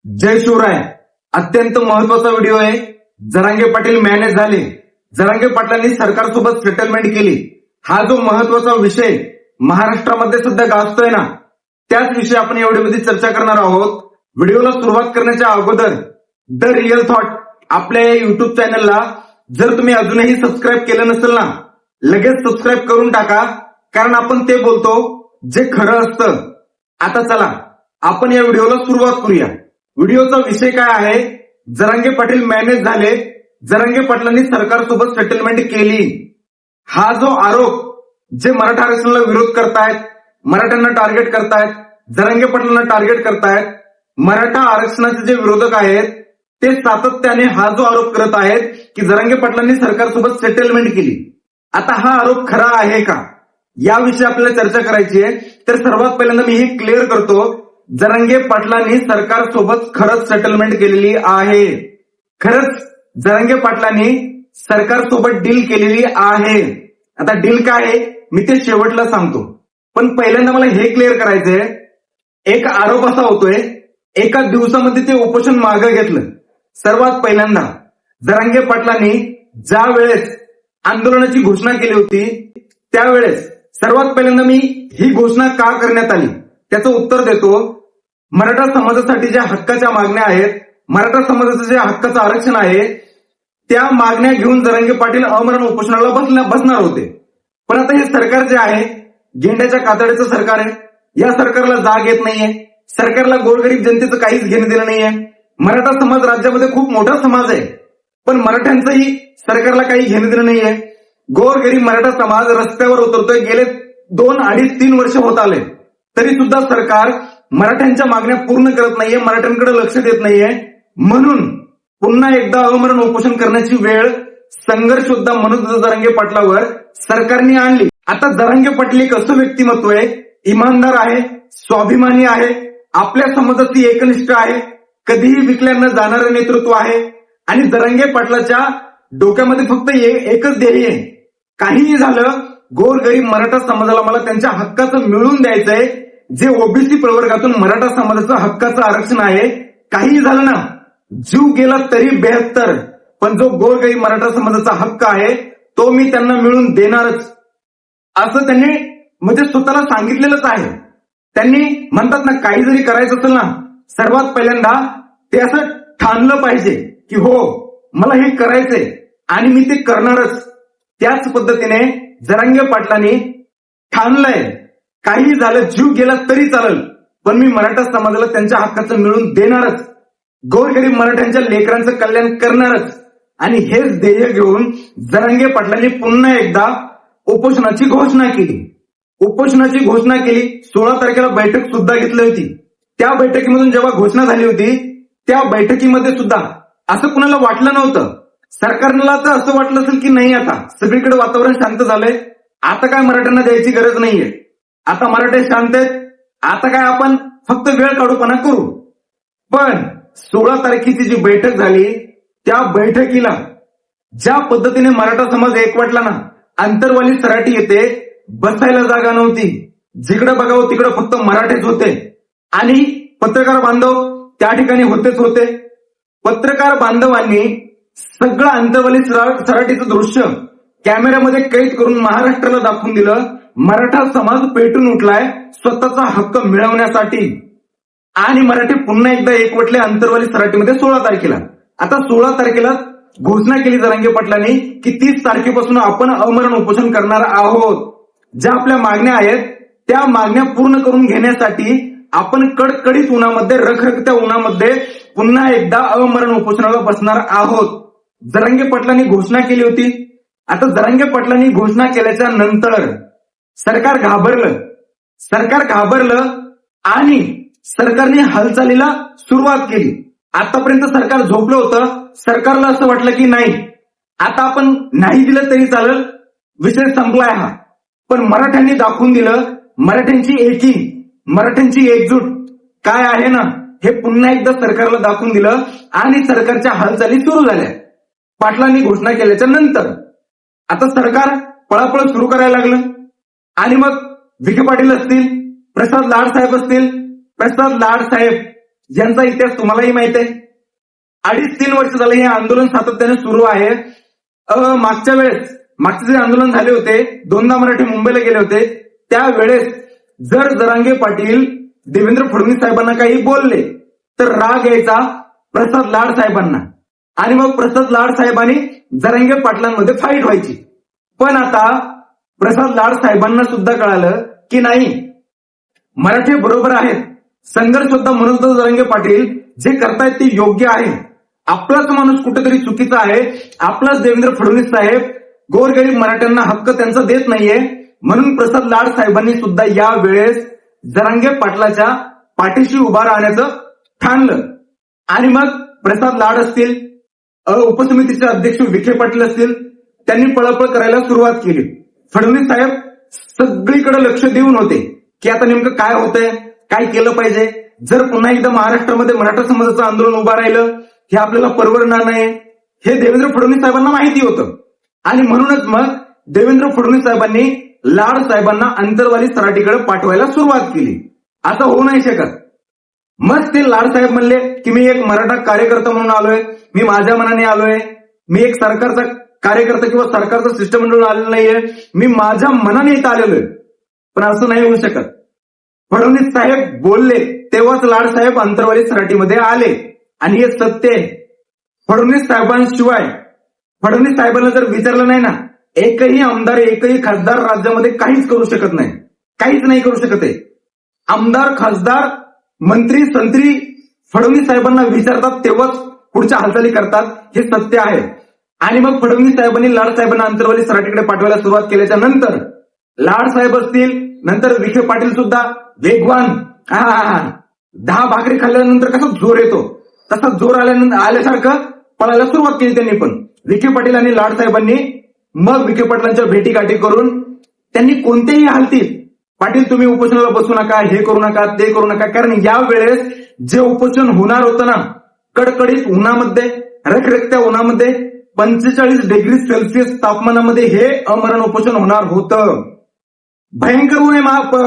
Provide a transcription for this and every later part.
जय शिवराय. अत्यंत महत्वाचा व्हिडिओ आहे. जरांगे पाटील मॅनेज झाले. जरांगे पाटलांनी सरकारसोबत सेटलमेंट केली. हा जो महत्वाचा विषय महाराष्ट्रामध्ये सध्या गाजतोय ना, त्याच विषयी आपण या व्हिडिओमध्ये चर्चा करणार आहोत. व्हिडिओला सुरुवात करण्याच्या अगोदर द रिअल थॉट आपल्या या युट्यूब चॅनलला जर तुम्ही अजूनही सबस्क्राईब केलं नसेल ना, लगेच सबस्क्राईब करून टाका, कारण आपण ते बोलतो जे खरं असतं. आता चला आपण या व्हिडिओला सुरुवात करूया. व्हिडिओचा विषय काय आहे? जरांगे पाटील मॅनेज झाले. जरांगे पाटलांनी सरकारसोबत सेटलमेंट केली. हा जो आरोप जे मराठा आरक्षणाला विरोध करतायत, मराठ्यांना टार्गेट करतायत, जरांगे पाटलांना टार्गेट करतायत, मराठा आरक्षणाचे जे विरोधक आहेत ते सातत्याने हा जो आरोप करत आहेत की जरांगे पाटलांनी सरकारसोबत सेटलमेंट केली. आता हा आरोप खरा आहे का, याविषयी आपल्याला चर्चा करायची आहे. तर सर्वात पहिल्यांदा मी हे क्लिअर करतो, जरांगे पाटलांनी सरकारसोबत खरंच सेटलमेंट केलेली आहे. खरंच जरांगे पाटलांनी सरकारसोबत डील केलेली आहे. आता डील काय आहे मी ते शेवटला सांगतो, पण पहिल्यांदा मला हे क्लिअर करायचंय. एक आरोप असा होतोय, एका दिवसामध्ये ते उपोषण मागे घेतलं. सर्वात पहिल्यांदा जरांगे पाटलांनी ज्या वेळेस आंदोलनाची घोषणा केली होती त्यावेळेस सर्वात पहिल्यांदा मी ही घोषणा का करण्यात आली त्याचं उत्तर देतो. मराठा समाजासाठी ज्या हक्काच्या मागण्या आहेत, मराठा समाजाचं जे हक्काचं आरक्षण आहे, त्या मागण्या घेऊन जरांगे पाटील अमरण उपोषणाला बसणार होते. पण आता हे सरकार जे आहे गेंड्याच्या कातड्याचं सरकार आहे. या सरकारला जाग येत नाहीये. सरकारला गोरगरीब जनतेचं काहीच घेणं देणं नाहीये. मराठा समाज राज्यामध्ये खूप मोठा समाज आहे, पण मराठ्यांचंही सरकारला काही घेणं देणं नाहीये. गोरगरीब मराठा समाज रस्त्यावर उतरतोय. गेले 2, 2.5, 3 वर्ष होत आले, तरी सुद्धा सरकार मराठ्यांच्या मागण्या पूर्ण करत नाहीये, मराठ्यांकडे लक्ष देत नाहीये. म्हणून पुन्हा एकदा अमरण उपोषण करण्याची वेळ संघर्षयोद्धा मनोज जरांगे पाटलावर सरकारने आणली. आता जरांगे पाटील एक असं व्यक्तिमत्व आहे, इमानदार आहे, स्वाभिमानी आहे, आपल्या समाजाची एकनिष्ठ आहे, कधीही विकल्या न जाणारं नेतृत्व आहे. आणि जरांगे पाटलाच्या डोक्यामध्ये फक्त एकच ध्येय आहे, काहीही झालं गोरगरीब मराठा समाजाला मला त्यांच्या हक्काचं मिळवून द्यायचंय. जे ओबीसी प्रवर्गातून मराठा समाजाचं हक्काचं आरक्षण आहे, काहीही झालं ना, जीव गेला तरी 72, पण जो गोरगरीब मराठा समाजाचा हक्क आहे तो मी त्यांना मिळवून देणारच, असं त्यांनी म्हणजे स्वतःला सांगितलेलंच आहे. त्यांनी म्हणतात ना, काही जरी करायचं असेल ना, सर्वात पहिल्यांदा ते असं ठाणलं पाहिजे की हो मला हे करायचंय आणि मी ते करणारच. त्याच पद्धतीने जरांगे पाटलांनी ठाणलंय, काही झालं जीव गेला तरी चालेल, पण मी मराठा समाजाला त्यांच्या हक्काचं मिळवून देणारच, गोरगरीब मराठ्यांच्या लेकरांचं कल्याण करणारच. आणि हेच ध्येय घेऊन जरांगे पाटलांनी पुन्हा एकदा उपोषणाची घोषणा केली. उपोषणाची घोषणा केली. 16 तारखेला बैठक सुद्धा घेतली होती. त्या बैठकीमधून जेव्हा घोषणा झाली होती त्या बैठकीमध्ये सुद्धा असं कुणाला वाटलं नव्हतं. सरकारला तर असं वाटलं असेल की नाही, आता सगळीकडे वातावरण शांत झालंय, आता काय मराठ्यांना द्यायची गरज नाहीये, आता मराठे शांत आहेत, आता काय आपण फक्त वेळ काढूपणा करू. पण 16 तारखेची जी बैठक झाली त्या बैठकीला ज्या पद्धतीने मराठा समाज एकवटला ना, अंतरवाली सराटी येते, बसायला जागा नव्हती, जिकडे बघावं तिकडे फक्त मराठेच होते. आणि पत्रकार बांधव त्या ठिकाणी होतेच होते. पत्रकार बांधवांनी सगळं अंतरवाली सराटीचं दृश्य कॅमेऱ्यामध्ये कैद करून महाराष्ट्राला दाखवून दिलं. मराठा समाज पेटून उठलाय स्वतःचा हक्क मिळवण्यासाठी. आणि मराठी पुन्हा एकदा एकवटले अंतरवाली सराटीमध्ये 16 तारखेला. आता 16 तारखेला घोषणा केली जरांगे पाटलांनी की 30 तारखेपासून आपण अमरण उपोषण करणार आहोत. ज्या आपल्या मागण्या आहेत त्या मागण्या पूर्ण करून घेण्यासाठी आपण कडकडीत उन्हामध्ये, रखरखत्या उन्हामध्ये पुन्हा एकदा अमरण उपोषणाला बसणार आहोत. जरांगे पाटलांनी घोषणा केली होती. आता जरांगे पाटलांनी घोषणा केल्याच्या नंतर सरकार घाबरलं आणि सरकारने हालचालीला सुरुवात केली. आतापर्यंत सरकार झोपलं होतं. सरकारला असं वाटलं की नाही, आता आपण नाही दिलं तरी चालेल, विषय संपलाय हा. पण मराठ्यांनी दाखवून दिलं, मराठ्यांची एकी, मराठ्यांची एकजूट काय आहे ना, हे पुन्हा एकदा सरकारला दाखवून दिलं आणि सरकारच्या हालचाली सुरू झाल्या पाटलांनी घोषणा केल्याच्या नंतर. आता सरकार पळापळ सुरू करायला लागलं. आणि मग विखे पाटील असतील, प्रसाद लाड साहेब असतील, प्रसाद लाड साहेब यांचा इतिहास तुम्हालाही माहित आहे. 2.5-3 वर्ष झालं हे आंदोलन सातत्याने सुरू आहे. मागचे जे आंदोलन झाले होते, 2दा मराठी मुंबईला गेले होते, त्यावेळेस जर जरांगे पाटील देवेंद्र फडणवीस साहेबांना काही बोलले तर राग यायचा प्रसाद लाड साहेबांना, आणि मग प्रसाद लाड साहेबांनी जरांगे पाटलांमध्ये फाईट व्हायची. पण आता प्रसाद लाड साहेबांना सुद्धा कळालं की नाही, मराठी बरोबर आहेत, संघर्ष होता म्हणून तर जरांगे पाटील जे करतायत ते योग्य आहे. आपलाच माणूस कुठेतरी चुकीचा आहे, आपलाच देवेंद्र फडणवीस साहेब गोरगरीब मराठ्यांना हक्क त्यांचा देत नाहीये. म्हणून प्रसाद लाड साहेबांनी सुद्धा या वेळेस जरांगे पाटलाच्या पाठीशी उभा राहण्याचं ठाणलं. आणि मग प्रसाद लाड असतील, उपसमितीचे अध्यक्ष विखे पाटील असतील, त्यांनी पळपळ करायला सुरुवात केली. फडणवीस साहेब सगळीकडे लक्ष देऊन होते की आता नेमकं काय होतंय, काय केलं पाहिजे. जर पुन्हा एकदा महाराष्ट्रामध्ये मराठा समाजाचं आंदोलन उभा राहिलं हे आपल्याला परवडणार नाही, हे देवेंद्र फडणवीस साहेबांना माहिती होतं. आणि म्हणूनच मग देवेंद्र फडणवीस साहेबांनी लाड साहेबांना अंतरवाली सराटीकडे पाठवायला सुरुवात केली. असं होऊ नाही शकत. मग ते लाड साहेब म्हणले की मी एक मराठा कार्यकर्ता म्हणून आलोय, मी माझ्या मनाने आलोय, मी एक सरकारचा कार्यकर्ता किंवा सरकारचं सिस्टम म्हणून आलेलो नाहीये, मी माझ्या मनाने इथं आलेलो आहे. पण असं नाही होऊ शकत. फडणवीस साहेब बोलले तेव्हाच लाड साहेब अंतरवाली सराटीमध्ये आले, आणि हे सत्य आहे. फडणवीस साहेबांना जर विचारलं नाही ना, एकही आमदार, एकही खासदार राज्यामध्ये काहीच करू शकत नाही, काहीच नाही करू शकत आहे. आमदार, खासदार, मंत्री, संत्री फडणवीस साहेबांना विचारतात तेव्हाच पुढच्या हालचाली करतात, हे सत्य आहे. आणि मग फडणवीस साहेबांनी लाड साहेबांना अंतरवाली सराटीकडे पाठवायला सुरुवात केल्याच्या नंतर लाड साहेब असतील, नंतर विखे पाटील सुद्धा वेगवान, 10 भाकरी खाल्ल्यानंतर कसा जोर येतो तसा जोर आल्यासारखं पळायला सुरुवात केली त्यांनी. पण विखे पाटील आणि लाड साहेबांनी मग विखे पाटलांच्या भेटीगाठी करून त्यांनी कोणत्याही हालतीत, पाटील तुम्ही उपोषणाला बसू नका, हे करू नका, ते करू नका, कारण यावेळेस जे उपोषण होणार होतं ना, कडकडीत उन्हामध्ये, रखरखत्या उन्हामध्ये, 45 डिग्री सेल्सिअस तापमानामध्ये हे अमरण उपोषण होणार होतं. भयंकर ऊन आहे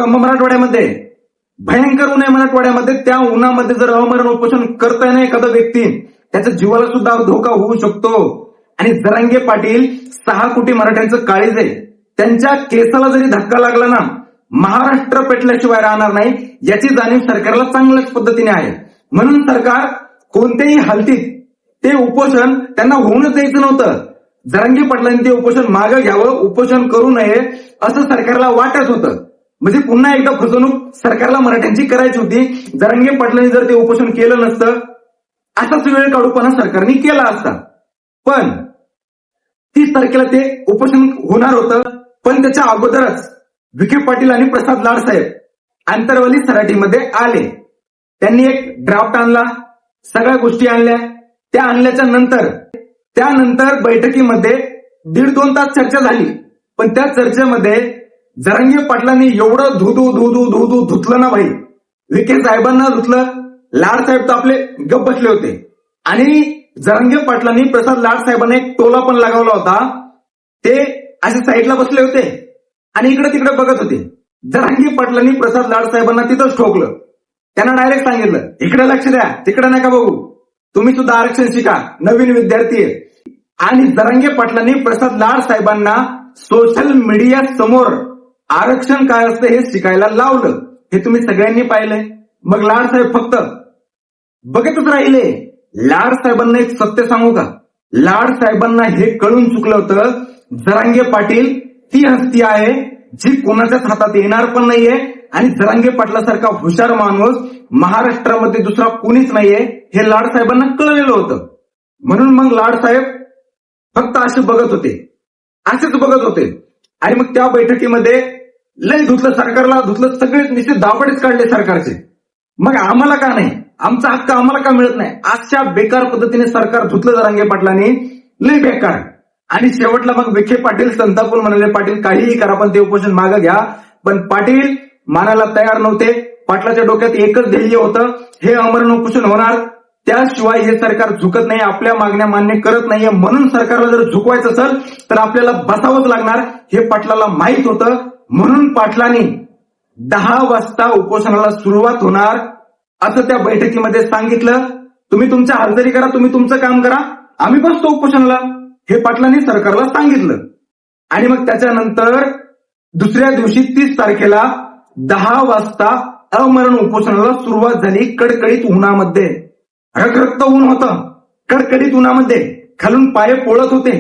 मराठवाड्यामध्ये, भयंकर ऊन आहे मराठवाड्यामध्ये. त्या उन्हामध्ये जर अमरण उपोषण करताय ना एखादा व्यक्ती, त्याच्या जीवाला सुद्धा धोका होऊ शकतो. आणि जरांगे पाटील 6 कोटी मराठ्यांचं काळीज आहे, त्यांच्या केसाला जरी धक्का लागला ना, महाराष्ट्र पेटल्याशिवाय राहणार नाही, याची जाणीव सरकारला चांगल्याच पद्धतीने आहे. म्हणून सरकार कोणत्याही हालतीत ते उपोषण त्यांना होऊनच द्यायचं नव्हतं. जरांगे पाटलांनी ते उपोषण मागे घ्यावं, उपोषण करू नये असं सरकारला वाटत होतं. म्हणजे पुन्हा एकदा फसवणूक सरकारला मराठ्यांची करायची होती. जरांगे पाटलांनी जर ते उपोषण केलं नसतं, असाच वेळ काढूपणा सरकारने केला असता. पण 30 तारखेला ते उपोषण होणार होतं, पण त्याच्या अगोदरच विखे पाटील आणि प्रसाद लाड साहेब अंतरवाली सराटीमध्ये आले. त्यांनी एक ड्राफ्ट आणला, सगळ्या गोष्टी आणल्या. त्या आणल्याच्या त्यानंतर बैठकीमध्ये 1.5-2 तास चर्चा झाली. पण त्या चर्चेमध्ये जरांगे पाटलांनी एवढं धुतलं ना भाई, विखे साहेबांना धुतलं. लाड साहेब तर आपले गप्प बसले होते. आणि जरांगे पाटलांनी प्रसाद लाड साहेबांना एक टोला पण लगावला होता. ते असे साईडला बसले होते आणि इकडे तिकडे बघत होते. जरांगे पाटलांनी प्रसाद लाड साहेबांना तिथंच ठोकलं. त्यांना डायरेक्ट सांगितलं, इकडे लक्ष द्या, तिकडे नका बघू, तुम्ही सुद्धा आरक्षण शिका, नवीन विद्यार्थी आहे. आणि जरांगे पाटलांनी प्रसाद लाड साहेबांना सोशल मीडिया समोर आरक्षण काय असतं हे शिकायला लावलं. हे तुम्ही सगळ्यांनी पाहिलंय. मग लाड साहेब फक्त बघतच राहिले. लाड साहेबांना एक सत्य सांगू का, लाड साहेबांना हे कळून चुकलं होतं, जरांगे पाटील ती हस्ती आहे जी कोणाच्याच हातात येणार पण नाहीये. आणि जरांगे पाटलासारखा हुशार माणूस महाराष्ट्रामध्ये दुसरा कोणीच नाहीये, हे लाड साहेबांना कळलेलं होतं. म्हणून मग लाड साहेब फक्त असे बघत होते, असेच बघत होते. आणि मग त्या बैठकीमध्ये लय धुतलं, सरकारला धुतलं, सगळे निश्चित धावपडेच काढले सरकारचे. मग आम्हाला का नाही, आमचा हक्क आम्हाला का मिळत नाही, अशा बेकार पद्धतीने सरकार धुतलं जरांगे पाटलांनी, लय बेकार. आणि शेवटला मग विखे पाटील संतापून म्हणाले, पाटील काहीही करा पण ते उपोषण मागे घ्या. पण पाटील मानायला तयार नव्हते. पाटलाच्या डोक्यात एकच ध्येय होतं, हे अमरण उपोषण होणार, त्याशिवाय हे सरकार झुकत नाही, आपल्या मागण्या मान्य करत नाहीये. म्हणून सरकारला जर झुकवायचं असेल तर आपल्याला बसावंच लागणार, हे पाटलाला माहित होतं. म्हणून पाटलांनी 10 वाजता उपोषणाला सुरुवात होणार असं त्या बैठकीमध्ये सांगितलं. तुम्ही तुमच्या हालचाली करा, तुम्ही तुमचं काम करा, आम्ही बसतो उपोषणाला, हे पाटलांनी सरकारला सांगितलं. आणि मग त्याच्यानंतर दुसऱ्या दिवशी 30 तारखेला 10 वाजता अमरण उपोषणाला सुरुवात झाली. कडकडीत उन्हामध्ये, रखरक्त ऊन होतं, कडकडीत उन्हामध्ये खालून पाय पोळत होते,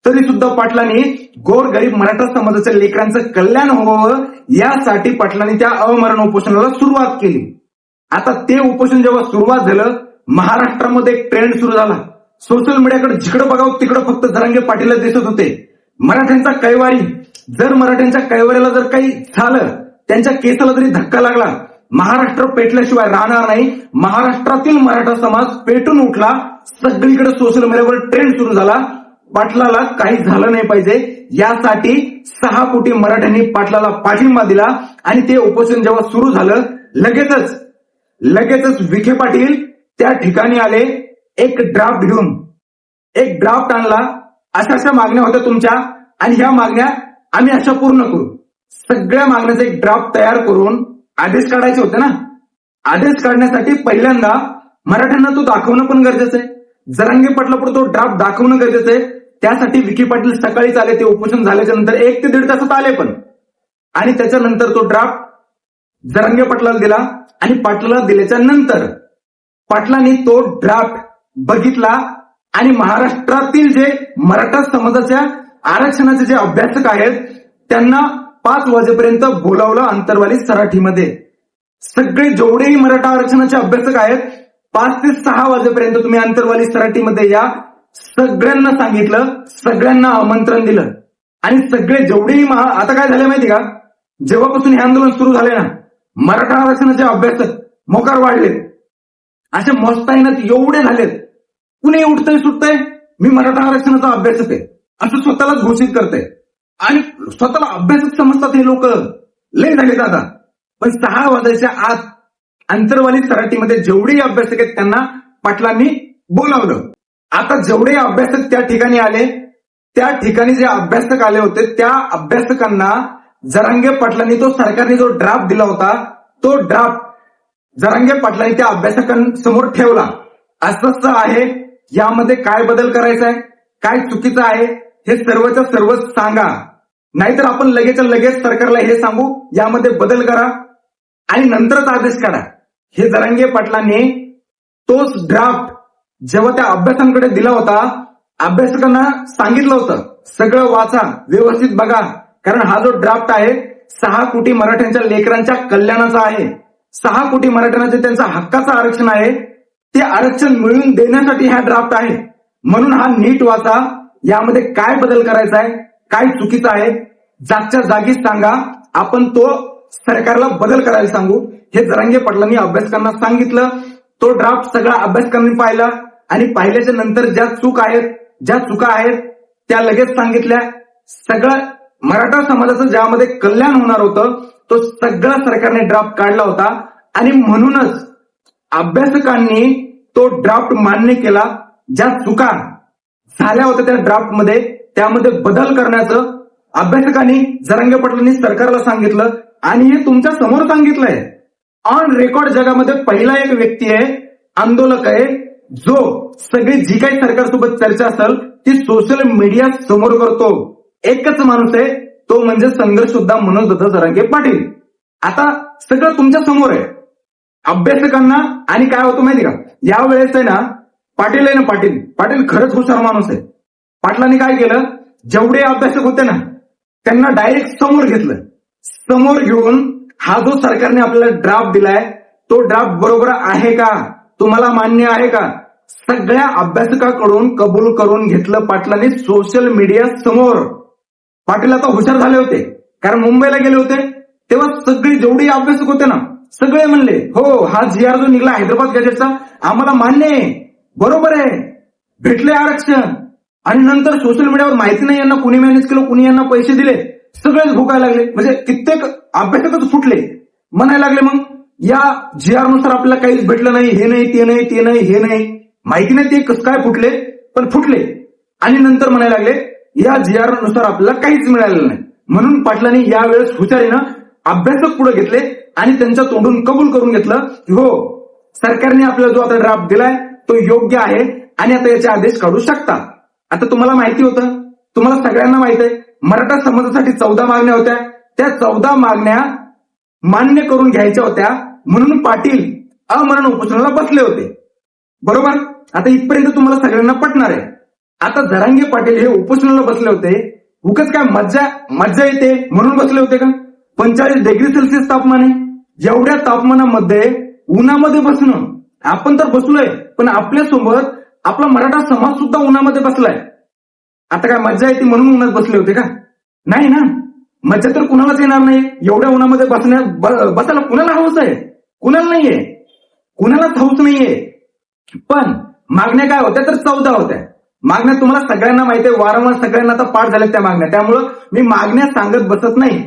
तरी सुद्धा पाटलांनी गोरगरीब मराठा समाजाच्या लेकरांचं कल्याण व्हावं यासाठी पाटलांनी त्या अमरण उपोषणाला सुरुवात केली. आता ते उपोषण जेव्हा सुरुवात झालं, महाराष्ट्रामध्ये एक ट्रेंड सुरू झाला. सोशल मीडियाकडे जिकडे बघावं तिकडे फक्त जरांगे पाटीलच दिसत होते. मराठ्यांचा कैवारी, जर मराठ्यांच्या कैवारीला जर काही झालं, त्यांच्या केसाला जरी धक्का लागला, महाराष्ट्र पेटल्याशिवाय राहणार नाही. महाराष्ट्रातील मराठा समाज पेटून उठला. सगळीकडे सोशल मीडियावर ट्रेंड सुरू झाला. पाटलाला काही झालं नाही पाहिजे यासाठी 6 कोटी मराठ्यांनी पाटलाला पाठिंबा दिला. आणि ते उपोषण जेव्हा सुरू झालं, लगेचच विखे पाटील त्या ठिकाणी आले. एक ड्राफ्ट घेऊन, एक ड्राफ्ट आणला. अशा मागण्या होत्या तुमच्या, आणि ह्या मागण्या आम्ही अशा पूर्ण करू. सगळ्या मागण्याचा एक ड्राफ्ट तयार करून आदेश काढायचे होते ना. आदेश काढण्यासाठी पहिल्यांदा मराठ्यांना तो दाखवणं पण गरजेचं आहे. जरांगे पाटलापुढे तो ड्राफ्ट दाखवणं गरजेचं आहे. त्यासाठी विखे पाटील सकाळीच आले. ते उपोषण झाल्याच्या नंतर 1 ते 1.5 तासात आले पण. आणि त्याच्यानंतर तो ड्राफ्ट जरांगे पाटलाला दिला. आणि पाटलाला दिल्याच्या नंतर पाटलांनी तो ड्राफ्ट बघितला. आणि महाराष्ट्रातील जे मराठा समाजाच्या आरक्षणाचे जे अभ्यासक आहेत त्यांना 5 वाजेपर्यंत बोलावलं अंतरवाली सराठीमध्ये. सगळे जेवढेही मराठा आरक्षणाचे अभ्यासक आहेत 5 ते 6 वाजेपर्यंत तुम्ही अंतरवाली सराठीमध्ये या. सगळ्यांना सांगितलं, सगळ्यांना आमंत्रण दिलं. आणि सगळे जेवढेही आता काय झालं माहिती का, जेव्हापासून हे आंदोलन सुरू झाले ना, मराठा आरक्षणाचे अभ्यासक मोकार वाढलेत. असे मोजतायनात एवढे झालेत. कुणी उठतंय सुटतंय, मी मराठा आरक्षणाचा अभ्यासक आहे असं स्वतःलाच घोषित करतंय. आणि स्वतःला अभ्यासक समजतात हे लोक. लय झालेत आता. पण 6 वाजायच्या आत अंतरवाली सराठीमध्ये जेवढेही अभ्यासक आहेत त्यांना पाटलांनी बोलावलं. आता जेवढे अभ्यासक त्या ठिकाणी आले, त्या ठिकाणी जे अभ्यासक आले होते त्या अभ्यासकांना जरांगे पाटलांनी तो सरकारने जो ड्राफ्ट दिला होता, तो ड्राफ्ट जरांगे पाटलांनी त्या अभ्यासकांसमोर ठेवला. असं आहे, यामध्ये काय बदल करायचा आहे, काय चुकीचं आहे हे सर्वच्या सर्व सांगा. नाहीतर आपण लगेच सरकारला हे सांगू यामध्ये बदल करा आणि नंतरच आदेश काढा. हे जरांगे पाटलांनी तोच ड्राफ्ट जेव्हा त्या अभ्यासांकडे दिला होता, अभ्यासकांना सांगितलं होतं सगळं वाचा, व्यवस्थित बघा, कारण हा जो ड्राफ्ट आहे 6 कोटी मराठ्यांच्या लेकरांच्या कल्याणाचा आहे. 6 कोटी मराठ्यांना जे त्यांचा हक्काचं आरक्षण आहे ते आरक्षण मिळवून देण्यासाठी हा ड्राफ्ट आहे. म्हणून हा नीट वाचा. यामध्ये काय बदल करायचा आहे, काय चुकीचं आहे, जागच्या जागी सांगा. आपण तो सरकारला बदल करायला सांगू. हे जरांगे पाटलांनी अभ्यासकांना सांगितलं. तो ड्राफ्ट सगळा अभ्यासकांनी पाहिला आणि पाहिल्याच्या नंतर ज्या चुका आहेत त्या लगेच सांगितल्या. सगळं मराठा समाजाचं ज्यामध्ये कल्याण होणार होतं तो सगळा सरकारने ड्राफ्ट काढला होता. आणि म्हणूनच अभ्यासकांनी तो ड्राफ्ट मान्य केला. ज्या चुका झाल्या होत्या त्या ड्राफ्टमध्ये त्यामध्ये बदल करण्याचं अभ्यासकांनी जरांगे पाटलांनी सरकारला सांगितलं. आणि हे तुमच्या समोर सांगितलंय. ऑन रेकॉर्ड जगामध्ये पहिला एक व्यक्ती आहे, आंदोलक आहे, जो सगळी जी काही सरकारसोबत चर्चा असेल ती सोशल मीडिया समोर करतो. एकच माणूस आहे, तो म्हणजे संघर्ष सुद्धा मनोज दत्त जरांगे पाटील. आता सगळं तुमच्या समोर आहे अभ्यासकांना. आणि काय होतं माहिती का, यावेळेस आहे ना पाटील आहे ना, पाटील खरंच हुशार माणूस आहे. पाटलांनी काय केलं, जेवढे अभ्यासक होते ना त्यांना डायरेक्ट समोर घेतलं. समोर घेऊन हा जो सरकारने आपल्याला ड्राफ्ट दिलाय तो ड्राफ्ट बरोबर आहे का, तुम्हाला मान्य आहे का, सगळ्या अभ्यासकाकडून कबूल करून घेतलं पाटलांनी सोशल मीडिया समोर. पाटील आता हुशार झाले होते, कारण मुंबईला गेले होते तेव्हा सगळी जेवढी अभ्यासक होते ना सगळे म्हणले हो, हा GR जो निघला हैदराबाद गॅजेटचा आम्हाला मान्य आहे, बरोबर आहे, भेटले आरक्षण. आणि नंतर सोशल मीडियावर माहिती नाही यांना कुणी मॅनेज केलं, कुणी यांना पैसे दिले, सगळेच भुकायला लागले. म्हणजे कित्येक अभ्यासकच फुटले, म्हणायला लागले मग या GR नुसार आपल्याला काहीच भेटलं नाही, हे नाही ते नाही ते नाही हे नाही, माहिती नाही ते कसं काय फुटले, पण फुटले. आणि नंतर म्हणायला लागले या GR नुसार आपल्याला काहीच मिळालेलं नाही. म्हणून पाटलांनी यावेळेस हुशारीनं अभ्यासक पुढे घेतले आणि त्यांच्या तोंडून कबूल करून घेतलं की हो, सरकारने आपल्याला जो आता ड्राफ्ट दिलाय तो योग्य आहे आणि आता याचे आदेश काढू शकता. आता तुम्हाला माहिती होतं, तुम्हाला सगळ्यांना माहित आहे, मराठा समाजासाठी 14 मागण्या होत्या. त्या 14 मागण्या मान्य करून घ्यायच्या होत्या म्हणून पाटील अमरण उपोषणाला बसले होते. बरोबर. आता इथपर्यंत तुम्हाला सगळ्यांना पटणार आहे. आता जरांगे पाटील हे उपोषणाला बसले होते, उगाच काय मज्जा येते म्हणून बसले होते का? 45 डिग्री सेल्सिअस तापमान आहे. एवढ्या तापमानामध्ये उन्हामध्ये बसणं, आपण तर बसलोय पण आपल्यासोबत आपला मराठा समाज सुद्धा उन्हामध्ये बसलाय. आता काय मज्जा येते म्हणून उन्हात बसले होते का? नाही ना. मज्जा तर कुणालाच येणार नाही. एवढ्या उन्हामध्ये बसायला कुणाला हौस आहे? कुणाला नाहीये, कुणालाच हौस नाहीये. पण मागण्या काय होत्या तर 14 होत्या. मागण्या तुम्हाला सगळ्यांना माहिती आहे, वारंवार सगळ्यांना आता पाठ झाल्यात त्या मागण्या. त्यामुळं मी मागण्या सांगत बसत नाही,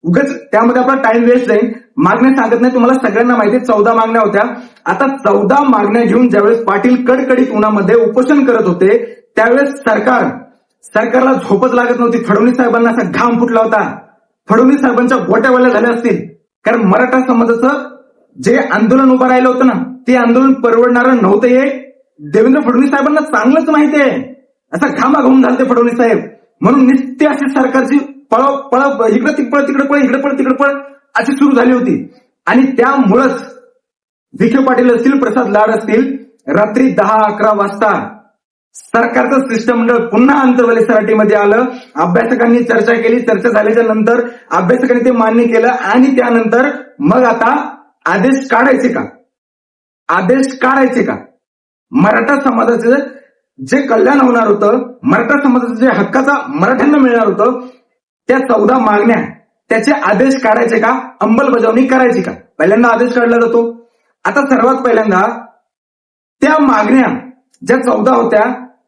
उगाच त्यामध्ये आपला टाइम वेस्ट जाईल. मागण्या सांगत नाही, तुम्हाला सगळ्यांना माहिती आहे 14 मागण्या होत्या. आता 14 मागण्या घेऊन ज्यावेळेस पाटील कडकडीत उन्हामध्ये उपोषण करत होते त्यावेळेस सरकारला झोपच लागत नव्हती. फडणवीस साहेबांना असा घाम फुटला होता. फडणवीस साहेबांच्या गोट्यावाल्या झाल्या असतील. कारण मराठा समाजाचं जे आंदोलन उभं राहिलं होतं ना, ते आंदोलन परवडणारं नव्हतं हे देवेंद्र फडणवीस साहेबांना चांगलंच माहिती आहे. असा घामाघूम झालते फडणवीस साहेब. म्हणून नित्य अशी सरकारची पळ इकडे तिकडे पळ इकडे पळ तिकडे पळ अशी सुरू झाली होती. आणि त्यामुळंच विखे पाटील असतील, प्रसाद लाड असतील, रात्री 10-11 वाजता सरकारचं शिष्टमंडळ पुन्हा अंतर्वली सराटीमध्ये आलं. अभ्यासकांनी चर्चा केली. चर्चा झाल्याच्या नंतर अभ्यासकांनी ते मान्य केलं आणि त्यानंतर मग आता आदेश काढायचे का? आदेश काढायचे का? मराठा समाजाचं जे कल्याण होणार होतं, मराठा समाजाचं जे हक्काचा मराठ्यांना मिळणार होतं, त्या 14 मागण्या त्याचे आदेश काढायचे का? अंमलबजावणी करायची का? पहिल्यांदा आदेश काढला जातो. आता सर्वात पहिल्यांदा त्या मागण्या ज्या 14 होत्या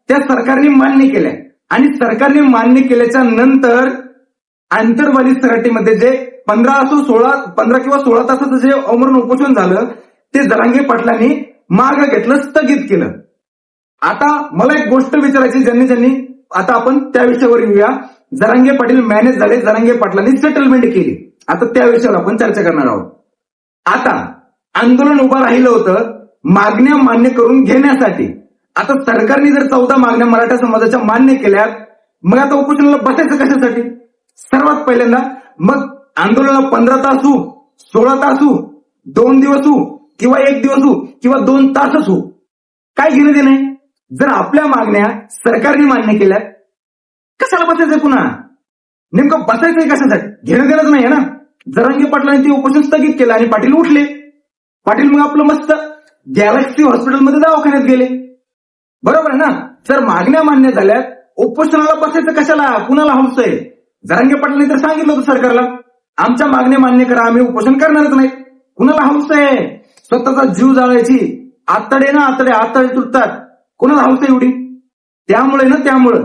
त्या सरकारने मान्य केल्या आणि सरकारने मान्य केल्याच्या नंतर आंतरवाली सराटीमध्ये जे 15 किंवा 16 तासाचं जे आमरण उपोषण झालं ते जरांगे पाटलांनी मागे घेतलं, स्थगित केलं. आता मला एक गोष्ट विचारायची, ज्यांनी आता आपण त्या विषयावर येऊया. जरांगे पाटील मॅनेज झाले, जरांगे पाटलांनी सेटलमेंट केली. आता त्या विषयावर आपण चर्चा करणार आहोत. आता आंदोलन उभं राहिलं होतं मागण्या मान्य करून घेण्यासाठी. आता सरकारने जर 14 मागण्या मराठा समाजाच्या मान्य केल्या, मग आता उपोषणाला बसायचं कशासाठी? सर्वात पहिल्यांदा मग आंदोलनाला 15 तास हो, 16 तास हो, 2 दिवस हो किंवा 1 दिवस हो किंवा 2 तासच हो, काय घेणं देणं आहे? जर आपल्या मागण्या सरकारने मान्य केल्या, कशाला बसायचंय पुन्हा? नेमकं बसायचंय कशासाठी? घेणं देणंच नाहीये ना. जरांगे पाटलांनी ते उपोषण स्थगित केलं आणि पाटील उठले. पाटील मग आपलं मस्त गॅलेक्सी हॉस्पिटलमध्ये दवाखान्यात गेले. बरोबर आहे ना. जर मागण्या मान्य झाल्या, उपोषणाला बसायचं कशाला? कुणाला हौस आहे? जरांगे पाटलांनी तर सांगितलं होतं सरकारला, आमच्या मागण्या मान्य करा, आम्ही उपोषण करणारच नाही. कुणाला हौस आहे? स्वतःचा जीव जाळायची. आतडे तुटतात. कुणाला हौस आहे एवढी? त्यामुळं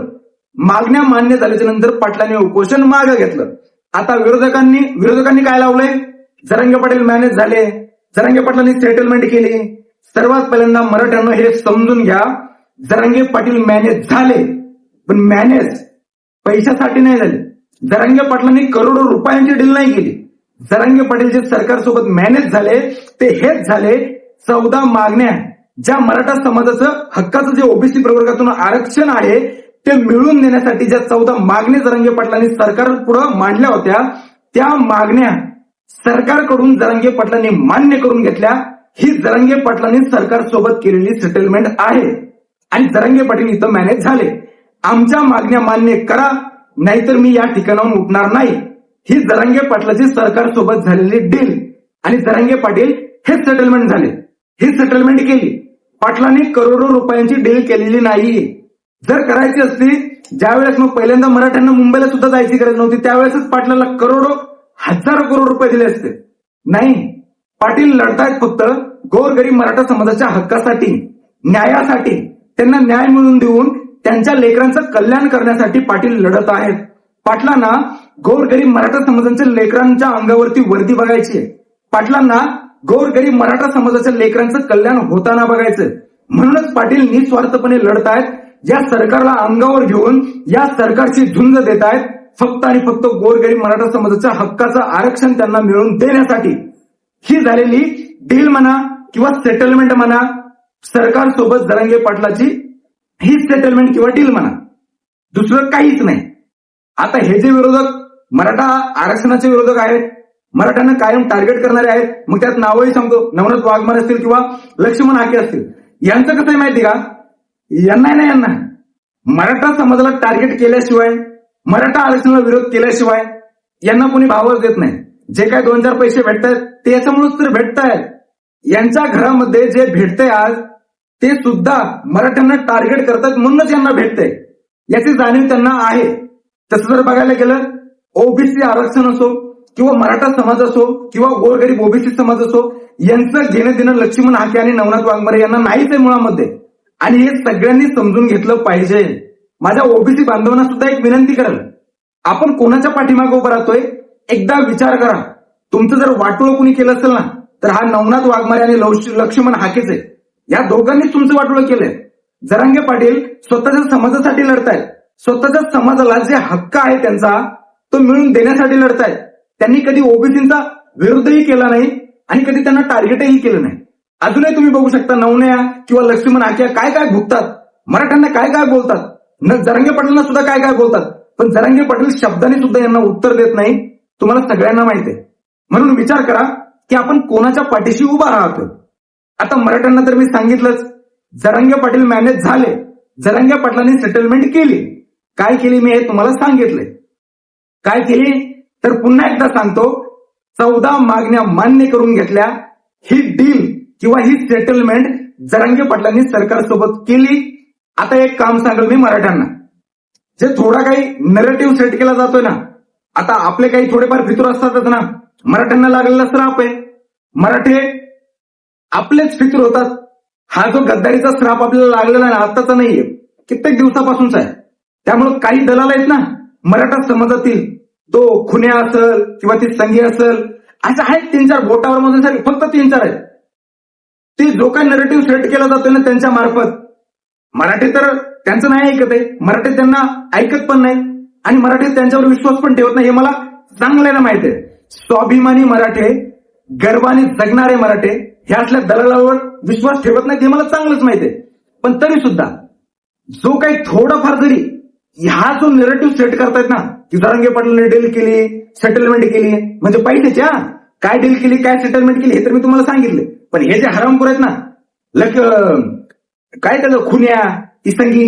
मागण्या मान्य झाल्याच्या नंतर पाटलांनी उपोषण मागे घेतलं. आता विरोधकांनी काय लावलंय? जरांगे पाटील मॅनेज झाले, जरांगे पाटलांनी सेटलमेंट केली. सर्वात पहिल्यांदा मराठ्यांना हे समजून घ्या, जरांगे पाटील मॅनेज झाले, पण मॅनेज पैशासाठी नाही झाले. जरांगे पाटलांनी करोडो रुपयांची डील नाही केली. जरांगे पाटील जे सरकारसोबत मॅनेज झाले ते हेच झाले, 14 मागण्या ज्या मराठा समाजाचं हक्काचं जे ओबीसी प्रवर्गातून आरक्षण आहे ते मिळवून देण्यासाठी ज्या 14 मागण्या जरांगे पाटलांनी सरकार पुढे मांडल्या होत्या, त्या मागण्या सरकारकडून जरांगे पाटलांनी मान्य करून घेतल्या. ही जरांगे पाटलांनी सरकारसोबत केलेली सेटलमेंट आहे आणि जरांगे पाटील इथं मॅनेज झाले. आमच्या मागण्या मान्य करा, नाहीतर मी या ठिकाणाहून उठणार नाही. ही जरांगे पाटलाची सरकारसोबत झालेली डील आणि जरांगे पाटील हे सेटलमेंट झाले. ही सेटलमेंट केली. पाटलांनी करोडो रुपयांची डील केलेली नाही. जर करायची असती, ज्यावेळेस मग पहिल्यांदा मराठ्यांना मुंबईला सुद्धा जायची गरज नव्हती, त्यावेळेसच पाटलांना हजारो करोड रुपये दिले असते. नाही, पाटील लढतायत फक्त गोरगरीब मराठा समाजाच्या हक्कासाठी, न्यायासाठी. त्यांना न्याय मिळवून देऊन त्यांच्या लेकरांचं कल्याण करण्यासाठी पाटील लढत आहेत. पाटलांना गोरगरीब मराठा समाजाच्या लेकरांच्या अंगावरती वर्दी बघायची आहे. पाटलांना गोरगरीब मराठा समाजाच्या लेकरांचं कल्याण होताना बघायचं. म्हणूनच पाटील निस्वार्थपणे लढत आहेत. या सरकारला अंगावर घेऊन या सरकारची झुंज देत आहेत, फक्त आणि फक्त गोरगरीब मराठा समाजाच्या हक्काचं आरक्षण त्यांना मिळवून देण्यासाठी. ही झालेली डील म्हणा, किंवा सेटलमेंट म्हणा, सरकारसोबत जरांगे पाटलाची हीच सेटलमेंट किंवा डील म्हणा, दुसरं काहीच नाही. आता हे जे विरोधक मराठा आरक्षणाचे विरोधक आहेत, मराठ्यांना कायम टार्गेट करणारे आहेत, मग त्यात नावही सांगतो, नवनाथ वाघमारे असतील किंवा लक्ष्मण हाके असतील, यांचं कसं आहे माहिती का, यांना मराठा समाजाला टार्गेट केल्याशिवाय, मराठा आरक्षणाला विरोध केल्याशिवाय यांना कोणी भावच देत नाही. जे काय 2-4 पैसे भेटतायत ते याच्यामुळेच तर भेटतायत. यांच्या घरामध्ये जे भेटतंय आज ते सुद्धा मराठ्यांना टार्गेट करतात म्हणूनच यांना भेटतंय, याची जाणीव त्यांना आहे. तसं जर बघायला गेलं, ओबीसी आरक्षण असो किंवा मराठा समाज असो किंवा गोरगरीब ओबीसी समाज असो, यांचं घेणं देणं लक्ष्मण हाके आणि नवनाथ वाघमारे यांना नाहीच आहे मुळामध्ये. आणि हे सगळ्यांनी समजून घेतलं पाहिजे. माझ्या ओबीसी बांधवांना सुद्धा एक विनंती करेल, आपण कोणाच्या पाठीमागे उभं राहतोय एकदा विचार करा. तुमचं जर वाटोळं कुणी केलं असेल ना, तर हा नवनाथ वाघमारे आणि लक्ष्मण हाकेच आहे. या दोघांनीच तुमचं वाटोळं केलंय. जरांगे पाटील स्वतःच्या समाजासाठी लढतायत, स्वतःच्या समाजाला जे हक्क आहे त्यांचा तो मिळवून देण्यासाठी लढतायत. त्यांनी कधी ओबीसींचा विरोधही केला नाही आणि कधी त्यांना टार्गेटही केलं नाही. अजूनही तुम्ही बघू शकता नवन्या किंवा लक्ष्मण हाके काय काय भुगतात, मराठ्यांना काय काय बोलतात, जरांगे पाटीलना सुद्धा काय काय बोलतात, पण जरांगे पाटील शब्दाने सुद्धा यांना उत्तर देत नाही. तुम्हाला सगळ्यांना माहिती आहे. म्हणून विचार करा की आपण कोणाच्या पाठीशी उभा राहतो. आता मराठ्यांना तर मी सांगितलंच, जरांगे पाटील मॅनेज झाले, जरांगे पाटलांनी सेटलमेंट केली. काय केली मी हे तुम्हाला सांगितलंय. काय केली तर पुन्हा एकदा सांगतो, 14 मागण्या मान्य करून घेतल्या. ही डील किंवा ही सेटलमेंट जरांगे पाटलांनी सरकारसोबत केली. आता एक काम सांगेल मी मराठ्यांना, जे थोडा काही नरेटिव्ह सेट केला जातोय ना, आता आपले काही थोडेफार फितूर असतातच ना, मराठ्यांना लागलेला श्राप आहे. मराठे आपलेच फितूर होतात. हा जो गद्दारीचा श्राप आपल्याला लागलेला ना, आताचा नाहीये, कित्येक दिवसापासूनचा आहे. त्यामुळे काही दलाल आहेत ना मराठा समाजातील, तो खुन्या असेल किंवा ती संगी असेल, असं आहेत 3-4 बोटावर मोजण्यासाठी, फक्त 3-4 आहेत. ते जो काही नरेटिव्ह सेट केला जातोय ना त्यांच्या मार्फत, मराठी तर त्यांचं नाही ऐकत आहे, मराठी त्यांना ऐकत पण नाही आणि मराठी त्यांच्यावर विश्वास पण ठेवत नाही. हे मला चांगल्यानं माहिती आहे. स्वाभिमानी मराठे, गर्वाने जगणारे मराठे हे असल्या दलालावर विश्वास ठेवत नाही, हे मला चांगलंच माहिती आहे. पण तरी सुद्धा जो काही थोडाफार जरी ह्या जो नेरेटिव्ह सेट करतायत ना, की जरांगे पाटलांनी डील केली, सेटलमेंट केली, म्हणजे पैशाची, काय डील केली, काय सेटलमेंट केली हे तर मी तुम्हाला सांगितले. पण हे जे हरामखोर आहेत ना, काय त्याचं खुन्या, इसंगी,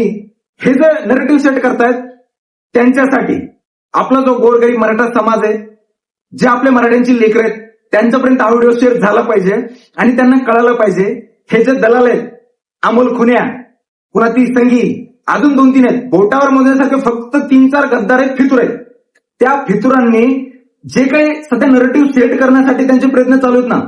हे जे नरेटिव्ह सेट करतायत, त्यांच्यासाठी आपला जो गोरगरीब मराठा समाज आहे, जे आपल्या मराठ्यांची लेकरं आहेत, त्यांच्यापर्यंत हा व्हिडिओ शेअर झाला पाहिजे आणि त्यांना कळालं पाहिजे. हे जे दलाल आहेत, अमोल खुन्या, पुन्हा ती संगी, अजून 2-3 आहेत, बोटावर मोजण्यासारखे फक्त 3-4 गद्दार आहेत, फितूर आहेत. त्या फितुरांनी जे काही सध्या नरेटिव्ह सेट करण्यासाठी त्यांचे प्रयत्न चालू आहेत ना,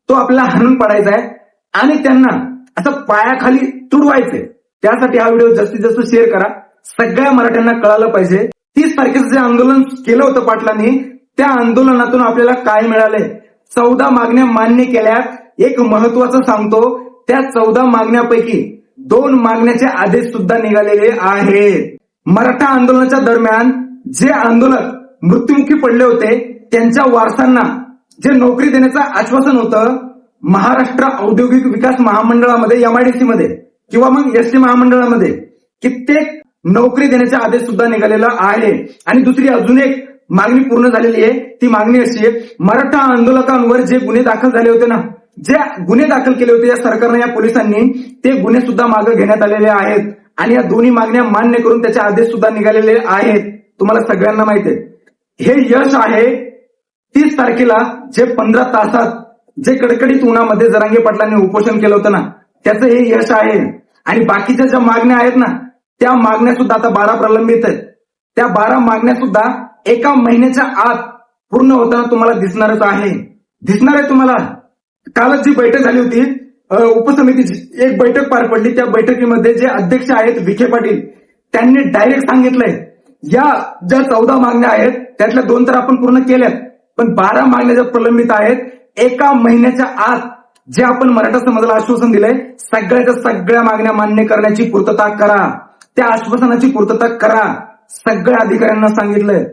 तो आपल्याला हाणून पाडायचा आहे आणि त्यांना असं पायाखाली तुडवायचंय. त्यासाठी हा व्हिडिओ जास्तीत जास्त शेअर करा, सगळ्या मराठ्यांना कळालं पाहिजे. 30 तारखेचं जे आंदोलन केलं होतं पाटलांनी, त्या आंदोलनातून आपल्याला काय मिळालंय. 14 मागण्या मान्य केल्यात. एक महत्वाचं सांगतो, त्या 14 मागण्यापैकी 2 मागण्याचे आदेश सुद्धा निघालेले आहेत. मराठा आंदोलनाच्या दरम्यान जे आंदोलक मृत्युमुखी पडले होते त्यांच्या वारसांना जे नोकरी देण्याचं आश्वासन होतं, महाराष्ट्र औद्योगिक विकास महामंडळामध्ये, MIDC मध्ये किंवा मग ST महामंडळामध्ये कित्येक नोकरी देण्याचे आदेश सुद्धा निघालेला आहे. आणि दुसरी अजून एक मागणी पूर्ण झालेली आहे. ती मागणी अशी आहे, मराठा आंदोलकांवर जे गुन्हे दाखल झाले होते ना, जे गुन्हे दाखल केले होते या सरकारने, या पोलिसांनी, ते गुन्हे सुद्धा मागे घेण्यात आलेले आहेत आणि या दोन्ही मागण्या मान्य करून त्याचे आदेश सुद्धा निघालेले आहेत. तुम्हाला सगळ्यांना माहिती आहे. हे यश आहे. 30 तारखेला जे 15 तासात जे कडकडीत उन्हामध्ये जरांगे पाटलांनी उपोषण केलं होतं ना, त्याचं हे यश आहे. आणि बाकीच्या ज्या मागण्या आहेत ना, त्या मागण्या सुद्धा आता 12 प्रलंबित आहेत. त्या 12 मागण्या सुद्धा एका महिन्याच्या आत पूर्ण होताना तुम्हाला दिसणारच आहे. दिसणार आहे तुम्हाला. कालच जी बैठक झाली होती उपसमितीची, एक बैठक पार पडली. त्या बैठकीमध्ये जे अध्यक्ष आहेत विखे पाटील, त्यांनी डायरेक्ट सांगितलंय, या ज्या 14 मागण्या आहेत त्यातल्या 2 तर आपण पूर्ण केल्यात, पण 12 मागण्या ज्या प्रलंबित आहेत, एका महिन्याच्या आत जे आपण मराठा समाजाला आश्वासन दिलंय, सगळ्याच्या सगळ्या मागण्या मान्य करण्याची पूर्तता करा. त्या आश्वासनाची पूर्तता करा. सगळ्या अधिकाऱ्यांना सांगितलंय.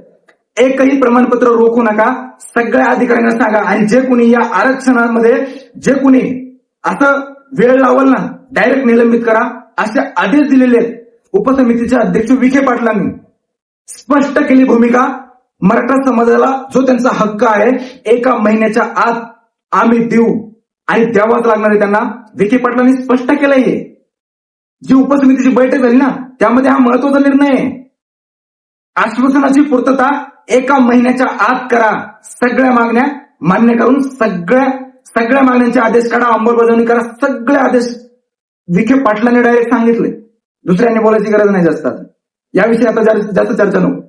एकही प्रमाणपत्र रोखू नका. सगळ्या अधिकाऱ्यांना सांगा. आणि जे कुणी या आरक्षणामध्ये जे कुणी असं वेळ लावल ना डायरेक्ट निलंबित करा असे आदेश दिलेले आहेत उपसमितीचे अध्यक्ष विखे पाटलांनी. स्पष्ट केली भूमिका. मराठा समाजाला जो त्यांचा हक्क आहे 1 महिन्याच्या आत आम्ही देऊ आणि द्यावाच लागणार आहे त्यांना. विखे पाटलांनी स्पष्ट केलंय. जी उपसमितीची बैठक झाली ना त्यामध्ये हा महत्वाचा निर्णय आहे. आश्वासनाची पूर्तता 1 महिन्याच्या आत करा. सगळ्या मागण्या मान्य करून सगळ्या मागण्यांचे आदेश काढा, अंमलबजावणी करा. सगळे आदेश विखे पाटलांनी डायरेक्ट सांगितले. दुसऱ्यांनी बोलायची गरज नाही जास्त. याविषयी आता जास्त चर्चा नको.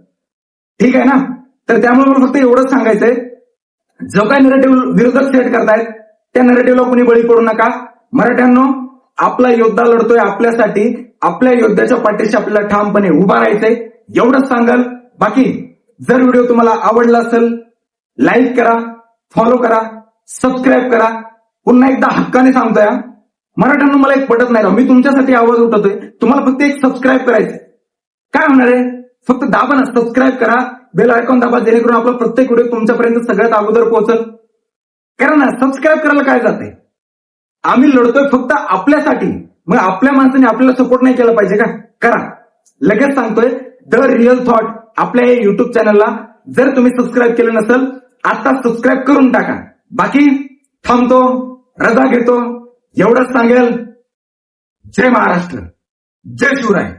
ठीक आहे ना. तर त्यामुळे मला फक्त एवढंच सांगायचंय, जो काय नरेटिव्ह विरोधक सेट करतायत त्या नरेटिव्हला कोणी बळी पडू नका. मराठ्यांनो, आपला योद्धा लढतोय आपल्यासाठी. आपल्या योद्ध्याच्या पाठीशी आपल्याला ठामपणे उभा राहायचंय. एवढंच सांगाल. बाकी जर व्हिडिओ तुम्हाला आवडला असेल लाईक करा, फॉलो करा, सबस्क्राईब करा. पुन्हा एकदा हक्काने सांगतोय, मराठ्यांनो मला एक पटत नाही. मी तुमच्यासाठी आवाज उठवतोय. तुम्हाला फक्त एक सबस्क्राईब करायचं. काय होणार आहे? फक्त दाबा ना, सबस्क्राईब करा, बेल आयकॉन दाबा, जेणेकरून आपला प्रत्येक व्हिडिओ तुमच्यापर्यंत सगळ्यात अगोदर पोहोचल. करा ना, सबस्क्राईब करायला काय जाते. आम्ही लढतोय फक्त आपल्यासाठी. मग आपल्या माणसाने आपल्याला सपोर्ट नाही केला पाहिजे का? करा. लगेच सांगतोय, द रिअल थॉट आपल्या या युट्यूब चॅनलला जर तुम्ही सबस्क्राईब केलं नसेल आता सबस्क्राईब करून टाका. बाकी थांबतो, रजा घेतो. एवढंच सांगेल. जय महाराष्ट्र, जय शिवराय.